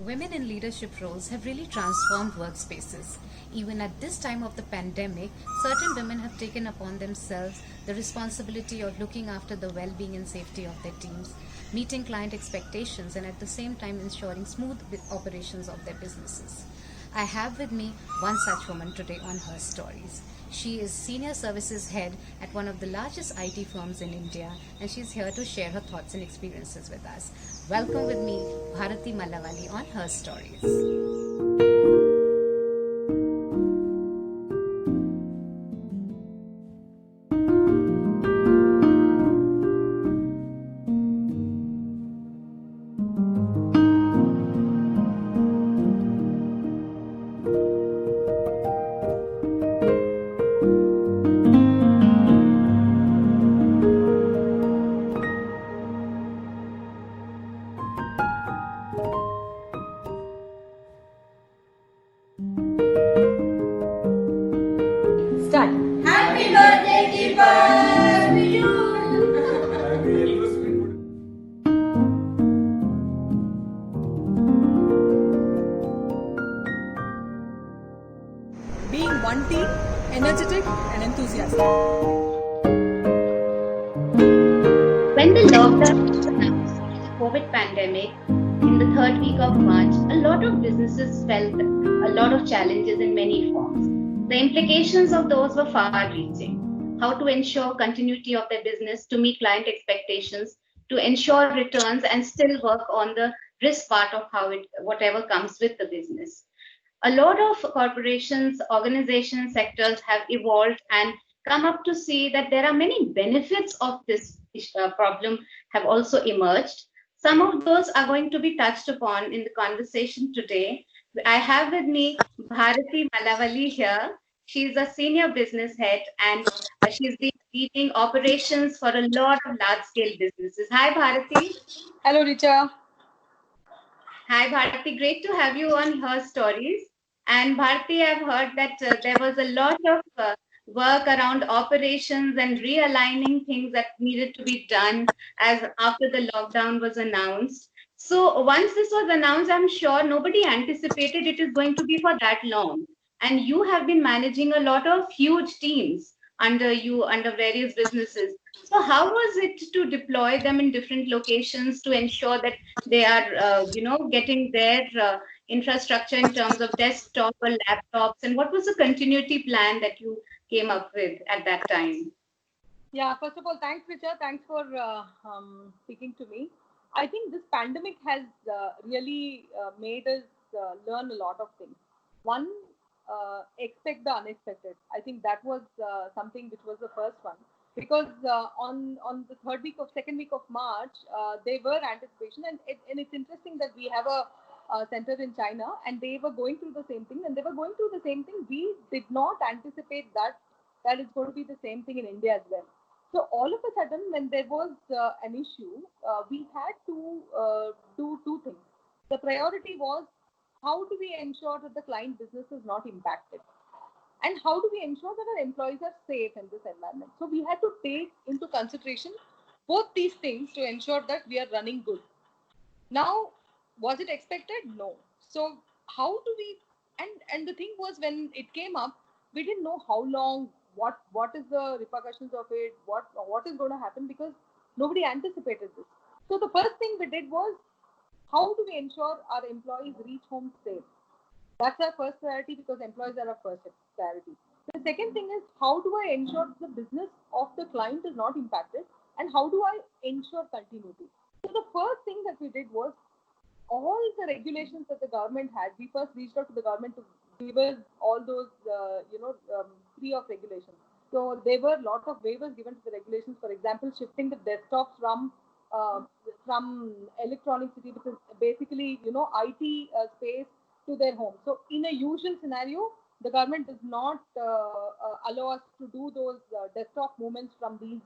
women in leadership roles have really transformed workspaces. Even at this time of the pandemic, certain women have taken upon themselves the responsibility of looking after the well being and safety of their teams, meeting client expectations, and at the same time ensuring smooth operations of their businesses. I have with me one such woman today on Her Stories. She is Senior Services Head at one of the largest IT firms in India, and she's here to share her thoughts and experiences with us. Welcome with me, Bharati Mallavali on Her Stories. Start. Happy birthday, Deepak! To you! Being one team, energetic and enthusiastic. When the lockdown was announced due to the COVID pandemic in the third week of March, a lot of businesses felt a lot of challenges in many forms. The implications of those were far reaching. How to ensure continuity of their business, to meet client expectations, to ensure returns, and still work on the risk part of whatever comes with the business. A lot of corporations, organizations, sectors have evolved and come up to see that there are many benefits of this problem have also emerged. Some of those are going to be touched upon in the conversation today. I have with me Bharati Malavali here. She's a senior business head and she's been leading operations for a lot of large scale businesses. Hi, Bharati. Hello, Richa. Hi, Bharati. Great to have you on Her Stories. And Bharati, I've heard that there was a lot of work around operations and realigning things that needed to be done as after the lockdown was announced. So once this was announced, I'm sure nobody anticipated it is going to be for that long. And you have been managing a lot of huge teams under you, under various businesses. So how was it to deploy them in different locations to ensure that they are, getting their infrastructure in terms of desktop or laptops? And what was the continuity plan that you came up with at that time? Yeah, first of all, thanks, Richa. Thanks for speaking to me. I think this pandemic has really made us learn a lot of things. One, expect the unexpected. I think that was something which was the first one. Because on the second week of March, they were anticipation, and it's interesting that we have a center in China, and they were going through the same thing, and they were going through the same thing. We did not anticipate that is going to be the same thing in India as well. So all of a sudden, when there was an issue, we had to do two things. The priority was how do we ensure that the client business is not impacted, and how do we ensure that our employees are safe in this environment. So we had to take into consideration both these things to ensure that we are running good. Now, was it expected? No. So how do we? And the thing was, when it came up, we didn't know how long, what is the repercussions of it, what is going to happen, because nobody anticipated this. So the first thing we did was, how do we ensure our employees reach home safe? That's our first priority, because employees are our first priority. The second thing is, how do I ensure the business of the client is not impacted, and how do I ensure continuity? So the first thing that we did was, all the regulations that the government had, we first reached out to the government to give us all those, free of regulations. So there were a lot of waivers given to the regulations. For example, shifting the desktops from electronicity, which is basically IT space, to their home. So in a usual scenario, the government does not allow us to do those desktop movements from these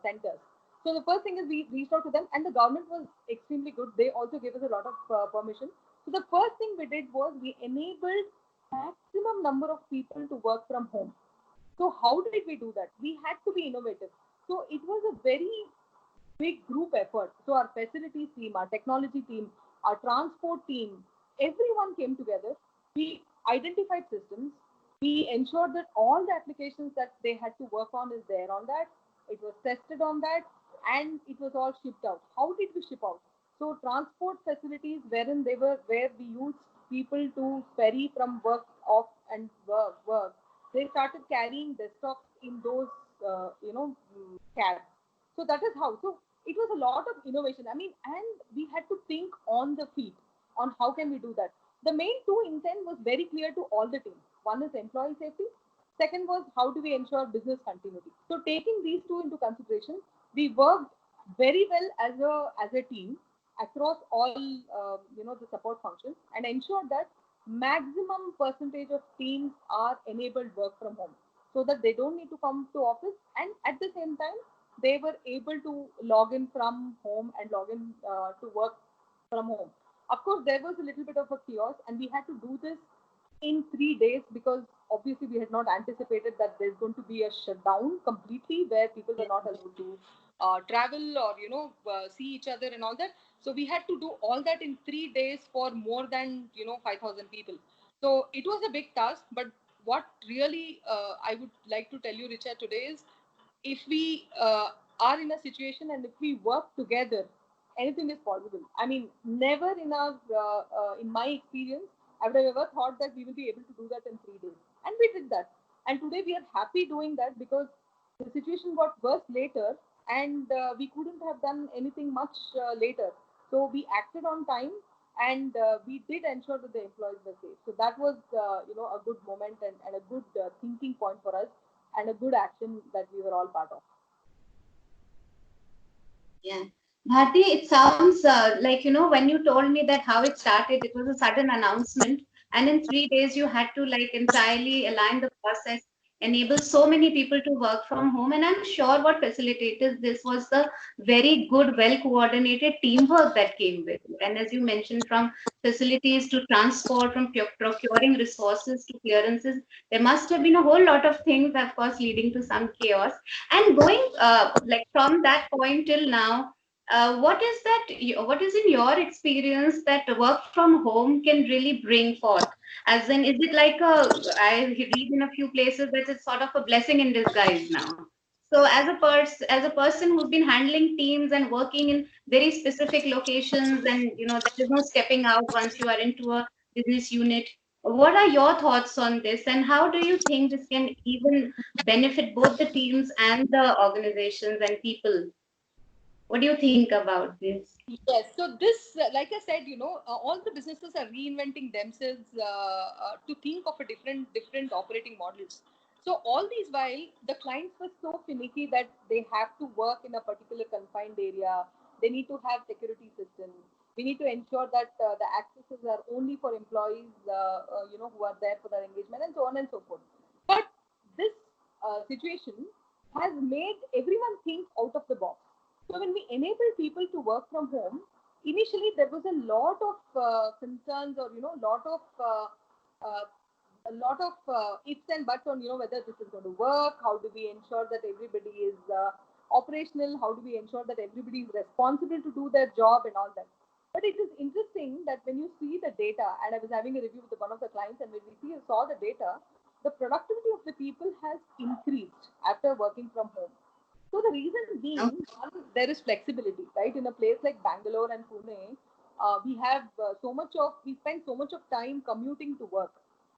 centers. So the first thing is, we reached out to them, and the government was extremely good. They also gave us a lot of permission. So the first thing we did was, we enabled maximum number of people to work from home. So how did we do that? We had to be innovative. So it was a very big group effort. So our facilities team, our technology team, our transport team, everyone came together. We identified systems. We ensured that all the applications that they had to work on is there on that. It was tested on that, and it was all shipped out. How did we ship out? So transport facilities wherein they were where we used people to ferry from work off and work. They started carrying desktops in those cabs. So that is how. So it was a lot of innovation. I mean, and we had to think on the feet on how can we do that. The main two intent was very clear to all the teams. One is employee safety. Second was how do we ensure business continuity. So taking these two into consideration, we worked very well as a team across all the support functions and ensured that maximum percentage of teams are enabled work from home so that they don't need to come to office, and at the same time they were able to log in from home and log in to work from home. Of course, there was a little bit of a chaos, and we had to do this in 3 days because obviously we had not anticipated that there's going to be a shutdown completely where people were not allowed to travel or see each other and all that. So we had to do all that in 3 days for more than 5,000 people. So it was a big task, but what really I would like to tell you, Richa, today is if we are in a situation and if we work together, anything is possible. I mean, never in my experience, I would have ever thought that we will be able to do that in 3 days, and we did that. And today we are happy doing that because the situation got worse later, and we couldn't have done anything much later. So we acted on time, and we did ensure that the employees were safe. So that was a good moment and a good thinking point for us and a good action that we were all part of. Yeah. Bharti, it sounds like, when you told me that how it started, it was a sudden announcement. And in 3 days, you had to like entirely align the process, enable so many people to work from home. And I'm sure what facilitated this was the very good, well coordinated teamwork that came with it. And as you mentioned, from facilities to transport, from procuring resources to clearances, there must have been a whole lot of things, of course, leading to some chaos. And going like from that point till now, what is in your experience that work from home can really bring forth? As in, is it like I read in a few places that it's sort of a blessing in disguise now. So as a person who's been handling teams and working in very specific locations, and there is no stepping out once you are into a business unit. What are your thoughts on this, and how do you think this can even benefit both the teams and the organizations and people? What do you think about this? Yes. So this, like I said, all the businesses are reinventing themselves to think of a different operating models. So all these while the clients were so finicky that they have to work in a particular confined area. They need to have security systems. We need to ensure that the accesses are only for employees, who are there for their engagement, and so on and so forth. But this situation has made everyone think out of the box. So when we enable people to work from home, initially there was a lot of concerns, or uh, a lot of ifs and buts on whether this is going to work. How do we ensure that everybody is operational? How do we ensure that everybody is responsible to do their job and all that? But it is interesting that when you see the data, and I was having a review with one of the clients, and when we saw the data, the productivity of the people has increased after working from home. So the reason Oh, being, one, there is flexibility, right? In a place like Bangalore and Pune, we spend so much of time commuting to work,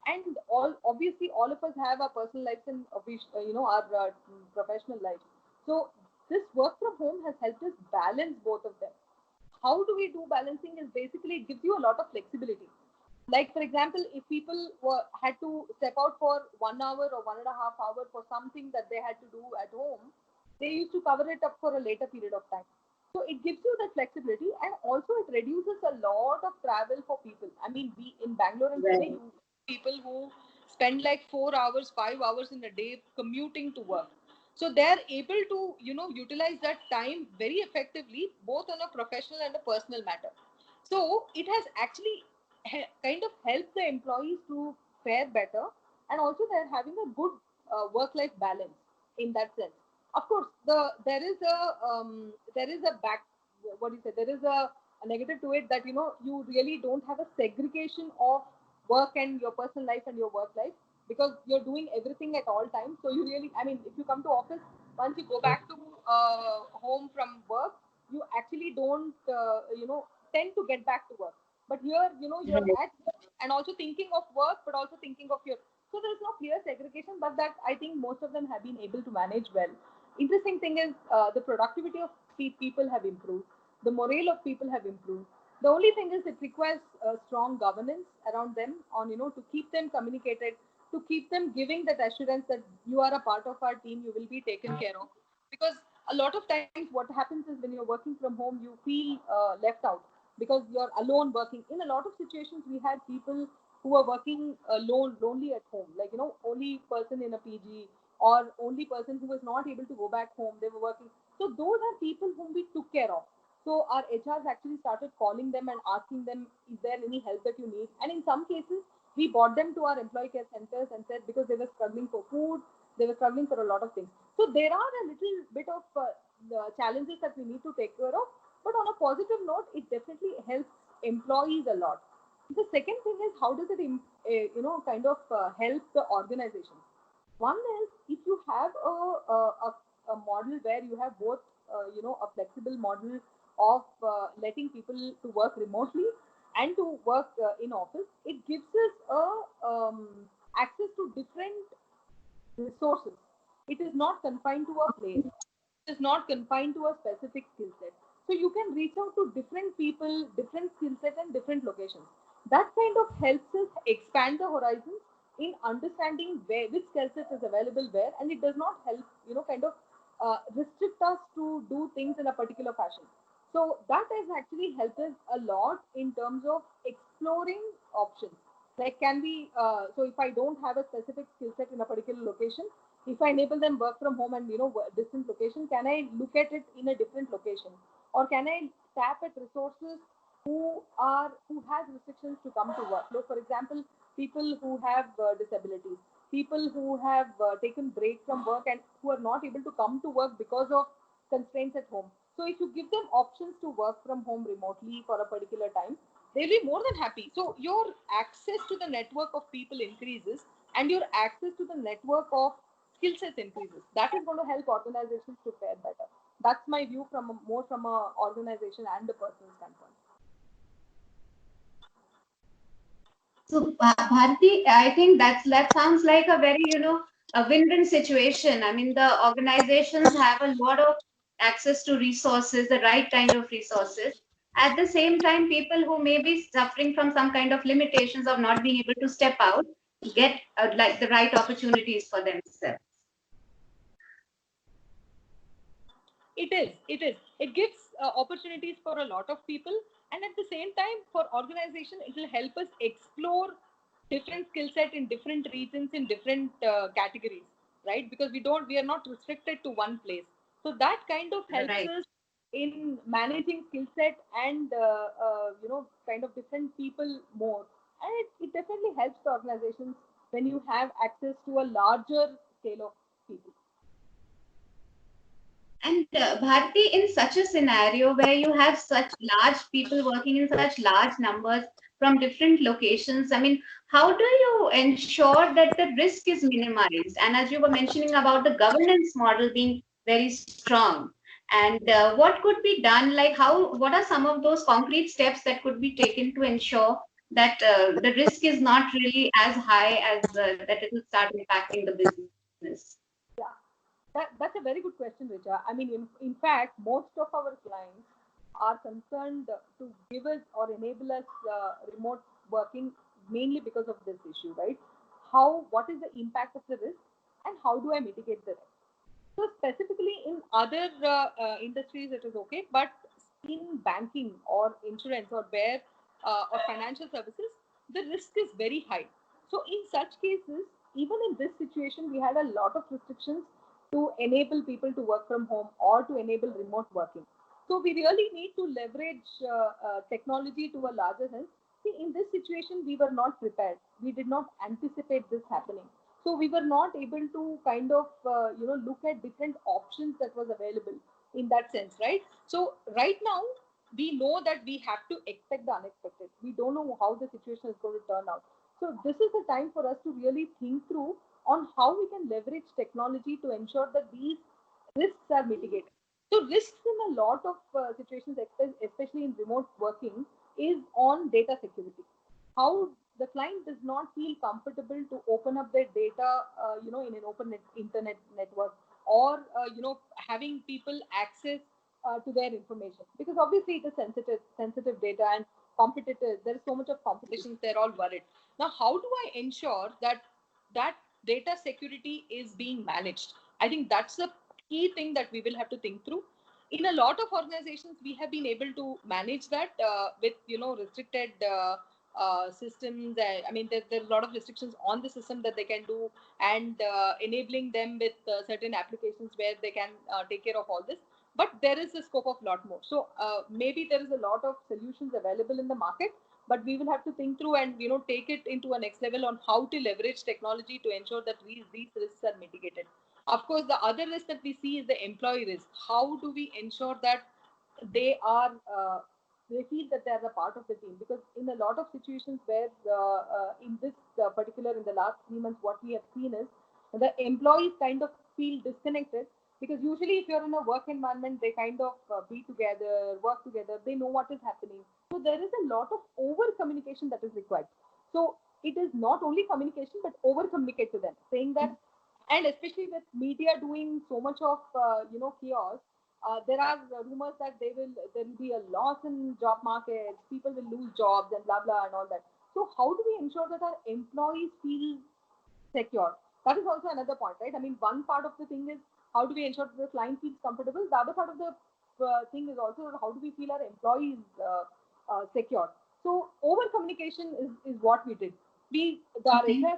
and all of us have our personal lives and our professional lives. So this work from home has helped us balance both of them. How do we do balancing? Is basically it gives you a lot of flexibility. Like for example, if people had to step out for 1 hour or 1.5 hours for something that they had to do at home, they used to cover it up for a later period of time. So it gives you that flexibility, and also it reduces a lot of travel for people. I mean, we in Bangalore and Pune, right. you people who spend like 4 hours, 5 hours in a day commuting to work. So they are able to, utilize that time very effectively, both on a professional and a personal matter. So it has actually kind of helped the employees to fare better, and also they're having a good work-life balance in that sense. Of course, there is a back, what do you say, there is a a negative to it that you really don't have a segregation of work and your personal life and your work life, because you're doing everything at all times. So you really, I mean, if you come to office, once you go back to home from work, you actually don't tend to get back to work. But here, you're Right. at work and also thinking of work, but also thinking of your, so there is no clear segregation, but that I think most of them have been able to manage well. Interesting thing is the productivity of people have improved, the morale of people have improved. The only thing is it requires strong governance around them on, to keep them communicated, to keep them giving that assurance that you are a part of our team, you will be taken care of. Because a lot of times what happens is when you're working from home, you feel left out because you're alone working. In a lot of situations, we had people who are working alone, lonely at home, like, only person in a PG or only person who was not able to go back home, they were working. So those are people whom we took care of. So our HRs actually started calling them and asking them, is there any help that you need? And in some cases, we brought them to our employee care centers and said, because they were struggling for food, they were struggling for a lot of things. So there are a little bit of the challenges that we need to take care of. But on a positive note, it definitely helps employees a lot. The second thing is, how does it, kind of help the organization? One is, if you have a model where you have both, a flexible model of letting people to work remotely and to work in office, it gives us access to different resources. It is not confined to a place. It is not confined to a specific skill set. So you can reach out to different people, different skill set, and different locations. That kind of helps us expand the horizons in understanding where which skill set is available where, and it does not help, kind of restrict us to do things in a particular fashion. So that has actually helped us a lot in terms of exploring options. Like, can we? So if I don't have a specific skill set in a particular location, if I enable them work from home and distant location, can I look at it in a different location, or can I tap at resources who has restrictions to come to work? So, for example, people who have disabilities, people who have taken break from work and who are not able to come to work because of constraints at home. So, if you give them options to work from home remotely for a particular time, they'll be more than happy. So, your access to the network of people increases, and your access to the network of skill sets increases. That is going to help organizations to fare better. That's my view from more from a organization and a personal standpoint. So, Bharti, I think that sounds like a very, a win-win situation. I mean, the organizations have a lot of access to resources, the right kind of resources. At the same time, people who may be suffering from some kind of limitations of not being able to step out get like the right opportunities for themselves. It is. It is. It gives opportunities for a lot of people, and at the same time, for organization, it will help us explore different skill set in different regions in different categories, right? Because we are not restricted to one place. So that kind of helps Right. us in managing skill set and kind of different people more, and it definitely helps the organizations when you have access to a larger scale of people. And Bharti, in such a scenario where you have such large people working in such large numbers from different locations, I mean, how do you ensure that the risk is minimized? And as you were mentioning about the governance model being very strong, and what could be done? Like, what are some of those concrete steps that could be taken to ensure that the risk is not really as high as that it will start impacting the business? Yeah. That's a very good question, Richa. I mean, in fact, most of our clients are concerned to give us or enable us remote working mainly because of this issue, right? What is the impact of the risk, and how do I mitigate the risk? So specifically in other industries, it is okay, but in banking or insurance or financial services, the risk is very high. So in such cases, even in this situation, we had a lot of restrictions to enable people to work from home or to enable remote working. So we really need to leverage technology to a larger sense. See, in this situation, we were not prepared. We did not anticipate this happening, so we were not able to kind of look at different options that was available in that sense, right? So right now we know that we have to expect the unexpected. We don't know how the situation is going to turn out. So this is the time for us to really think through on how we can leverage technology to ensure that these risks are mitigated. So risks in a lot of situations, especially in remote working, is on data security. How the client does not feel comfortable to open up their data, in an open internet network, or having people access to their information, because obviously it is sensitive data, and competitors, there is so much of competition, they're all worried. Now, how do I ensure that that data security is being managed? I think that's the key thing that we will have to think through. In a lot of organizations, we have been able to manage that with restricted systems. I mean, there's a lot of restrictions on the system that they can do, and enabling them with certain applications where they can take care of all this. But there is a scope of a lot more. So maybe there is a lot of solutions available in the market, but we will have to think through and take it into a next level on how to leverage technology to ensure that these risks are mitigated. Of course, the other risk that we see is the employee risk. How do we ensure that they are they feel that they are a part of the team? Because in a lot of situations where in this particular, in the last 3 months, what we have seen is the employees kind of feel disconnected, because usually if you're in a work environment, they kind of be together, work together, they know what is happening. So there is a lot of over communication that is required. So it is not only communication, but over communicate to them, saying that, and especially with media doing so much of chaos, there are rumors that there will be a loss in job market, people will lose jobs and blah blah and all that. So how do we ensure that our employees feel secure? That is also another point, right? I mean, one part of the thing is how do we ensure that the client feels comfortable. The other part of the thing is also how do we feel our employees secure. So over communication is what we did. The HR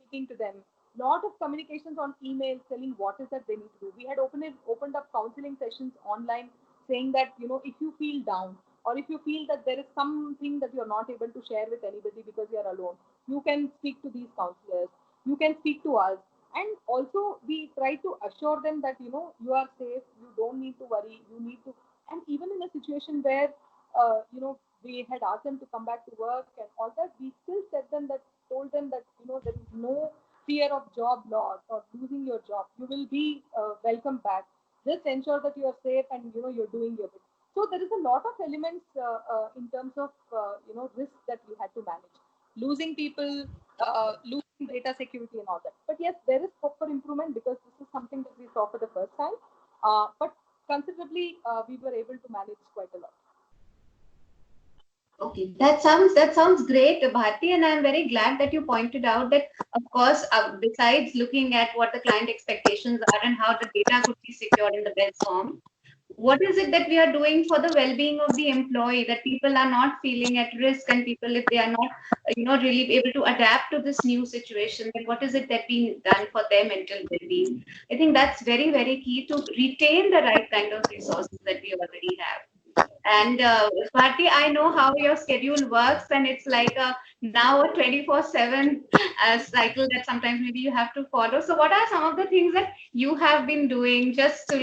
speaking to them, lot of communications on email telling what is that they need to do. We had opened up counseling sessions online, saying that if you feel down, or if you feel that there is something that you're not able to share with anybody because you're alone, you can speak to these counselors, you can speak to us. And also we try to assure them that you are safe, you don't need to worry, you need to. And even in a situation where we had asked them to come back to work and all that, we still told them that there is no fear of job loss or losing your job. You will be welcome back. Just ensure that you are safe and you're doing your bit. So there is a lot of elements in terms of risk that we had to manage. Losing people, losing data security and all that. But yes, there is scope for improvement, because this is something that we saw for the first time. But considerably, we were able to manage quite a lot. Okay, that sounds great, Bharti, and I'm very glad that you pointed out that, of course, besides looking at what the client expectations are and how the data could be secured in the best form, what is it that we are doing for the well-being of the employee, that people are not feeling at risk, and people, if they are not, really able to adapt to this new situation, then what is it that being done for their mental well-being? I think that's very, very key to retain the right kind of resources that we already have. And Bharti, I know how your schedule works, and it's like now a 24/7 cycle that sometimes maybe you have to follow. So, what are some of the things that you have been doing just to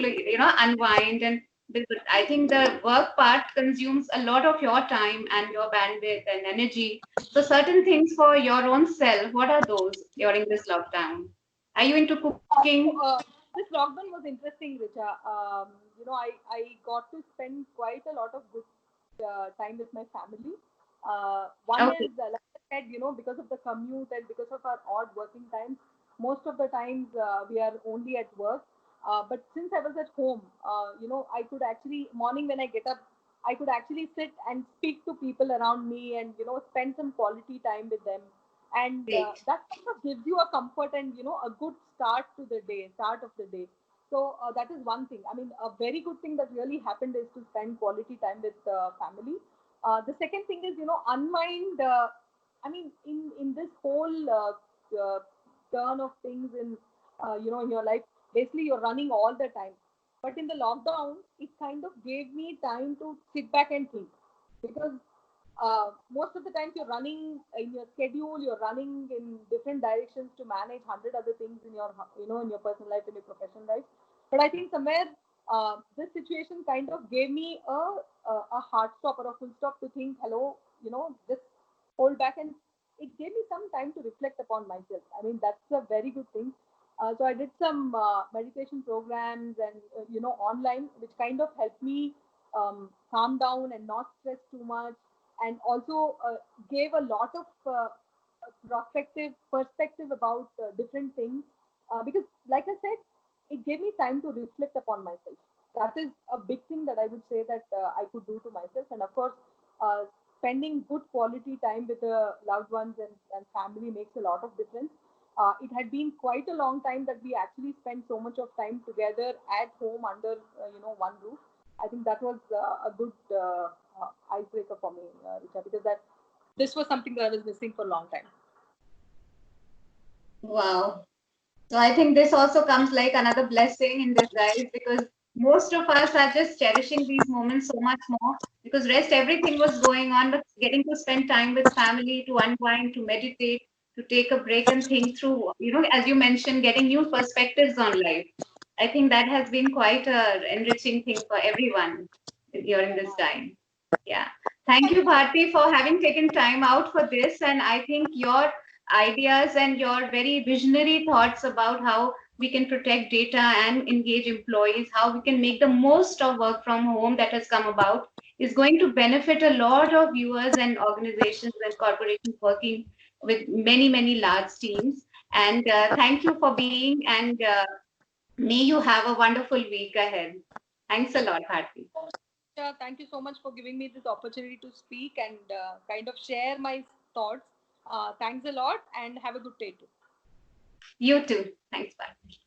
unwind? And because I think the work part consumes a lot of your time and your bandwidth and energy. So, certain things for your own self, what are those during this lockdown? Are you into cooking? This lockdown was interesting, Richa. I got to spend quite a lot of good time with my family. One Okay. is, like I said, because of the commute and because of our odd working times, most of the times we are only at work. But since I was at home, I could actually, morning when I get up, I could actually sit and speak to people around me and, spend some quality time with them. And Great. that kind of gives you a comfort and, a good start of the day. So that is one thing. I mean, a very good thing that really happened is to spend quality time with family. The second thing is, unwind. I mean, in this whole turn of things in your life, basically you're running all the time. But in the lockdown, it kind of gave me time to sit back and think, because most of the times you're running in your schedule, you're running in different directions to manage 100 other things in your in your personal life, in your professional life. But I think somewhere this situation kind of gave me a hard stop or a full stop to think, hello, just hold back, and it gave me some time to reflect upon myself. I mean, that's a very good thing. So I did some meditation programs and online, which kind of helped me calm down and not stress too much, and also gave a lot of perspective about different things. Because, like I said, it gave me time to reflect upon myself. That is a big thing that I would say that I could do to myself. And of course, spending good quality time with the loved ones and family makes a lot of difference. It had been quite a long time that we actually spent so much of time together at home under one roof. I think that was a good icebreaker for me, Richa, because that this was something that I was missing for a long time. Wow. So I think this also comes like another blessing in disguise, because most of us are just cherishing these moments so much more, because rest everything was going on, but getting to spend time with family, to unwind, to meditate, to take a break and think through, as you mentioned, getting new perspectives on life. I think that has been quite a enriching thing for everyone during this time. Yeah. Thank you, Bharti, for having taken time out for this. And I think your ideas and your very visionary thoughts about how we can protect data and engage employees, how we can make the most of work from home that has come about, is going to benefit a lot of viewers and organizations and corporations working with many, many large teams. And thank you for being, and may you have a wonderful week ahead. Thanks a lot, Bharti. Thank you so much for giving me this opportunity to speak and kind of share my thoughts. Thanks a lot and have a good day too. You too. Thanks, Bharti.